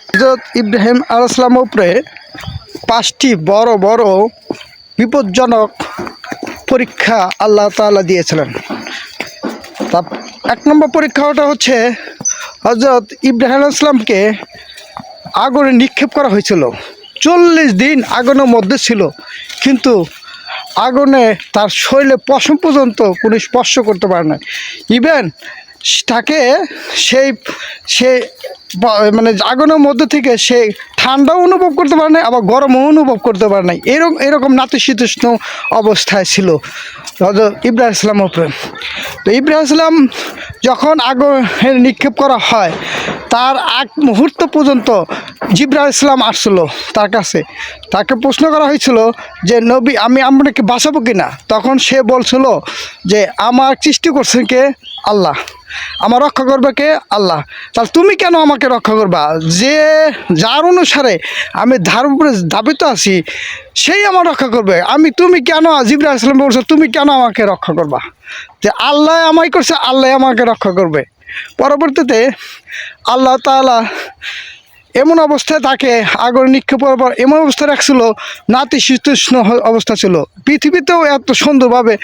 হযরত ইব্রাহিম আলাইহিস সালামের উপরে 5টি বড় বড় বিপজ্জনক পরীক্ষা আল্লাহ তাআলা দিয়েছিলেন। তা 1 নম্বর পরীক্ষাটা হচ্ছে হযরত ইব্রাহিম আলাইহিস সালামকে আগুনে নিক্ষেপ করা হয়েছিল। 40 দিন আগুনের মধ্যে ছিল, কিন্তু আগুনে তার শরীরে পশম পর্যন্ত কোনো স্পর্শ করতে পারে না। ইভেন তাকে সে মানে আগুনের মধ্যে থেকে সে ঠান্ডাও অনুভব করতে পারে না, আবার গরমও অনুভব করতে পারে না। এরকম নাতিশীতোষ্ণ অবস্থায় ছিল হযরত ইব্রাহিম ইসলামের উপরে। তো ইব্রাহিম ইসলাম যখন আগুনে নিক্ষেপ করা হয়, তার এক মুহূর্ত পর্যন্ত জিবরাইল ইসলাম আসছিল তার কাছে। তাকে প্রশ্ন করা হয়েছিল যে নবী, আমি আপনাকে বাঁচাবো কিনা? তখন সে বলছিল যে আমার সৃষ্টি করছেন কে? আল্লাহ। আমার রক্ষা করবে কে? আল্লাহ। তাহলে তুমি কেন আমাকে রক্ষা করবা? যে যার অনুসারে আমি ধার উপরে দাবিত আছি সেই আমার রক্ষা করবে। তুমি কেন? জিবরাইল ইসলাম বলছো তুমি কেন আমাকে রক্ষা করবা? যে আল্লাহ আমায় করছে, আল্লাহ আমাকে রক্ষা করবে। পরবর্তীতে আল্লাহ তাআলা এমন অবস্থায় তাকে আগুনে নিক্ষেপ করার পর এমন অবস্থা রাখছিল, নাতিশীতোষ্ণ অবস্থা ছিল। পৃথিবীতেও এত সুন্দরভাবে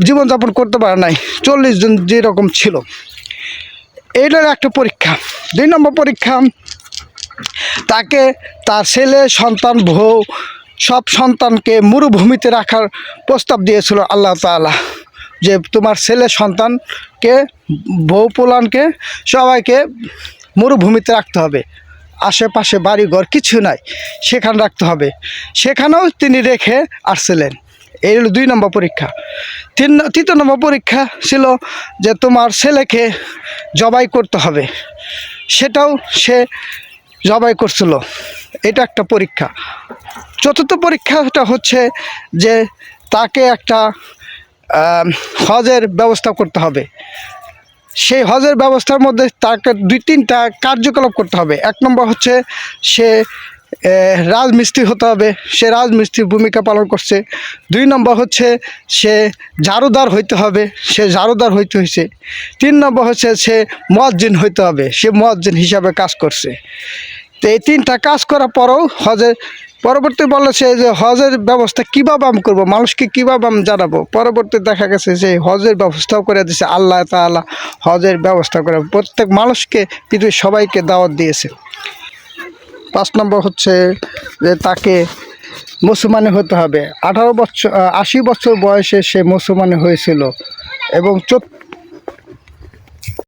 জীবনযাপন করতে পারে নাই 40 জন যেরকম ছিল। এইটার একটা পরীক্ষা। 2 নম্বর পরীক্ষা, তাকে তার ছেলে সন্তান বউ সব সন্তানকে মরুভূমিতে রাখার প্রস্তাব দিয়েছিল আল্লাহ তাআলা, যে তোমার ছেলে সন্তানকে বউ পোলানকে সবাইকে মরুভূমিতে রাখতে হবে, আশেপাশে বাড়িঘর কিছু নাই, সেখানে রাখতে হবে। সেখানেও তিনি রেখে আসছিলেন। এই হলো 2 নম্বর পরীক্ষা। 3 নম্বর পরীক্ষা ছিল যে তোমার ছেলেকে জবাই করতে হবে, সেটাও সে জবাই করছিল। এটা একটা পরীক্ষা। 4র্থ পরীক্ষাটা হচ্ছে যে তাকে একটা হজের ব্যবস্থা করতে হবে। সেই হজের ব্যবস্থার মধ্যে তাকে 2-3টা কার্যকলাপ করতে হবে। 1 নম্বর হচ্ছে সে রাজমিস্ত্রি হতে হবে, সে রাজমিস্ত্রির ভূমিকা পালন করছে। 2 নম্বর হচ্ছে সে ঝাড়ুদার হইতে হবে, সে ঝাড়ুদার হইতে হয়েছে। 3 নম্বর হচ্ছে সে মুয়াজ্জিন হইতে হবে, সে মুয়াজ্জিন হিসাবে কাজ করছে। তো এই 3টা কাজ করার পরেও হজের পরবর্তী বলেছে যে হজের ব্যবস্থা কীভাবে আমি করবো, মানুষকে কীভাবে আমি জানাবো। পরবর্তী দেখা গেছে যে হজের ব্যবস্থাও করে দিয়েছে আল্লাহ তাআলা। হজের ব্যবস্থা করে প্রত্যেক মানুষকে, পৃথিবীর সবাইকে দাওয়াত দিয়েছে। 5 নম্বর হচ্ছে যে তাকে মুসলমানি হতে হবে। 80 বছর বয়সে সে মুসলমানি হয়েছিল। এবং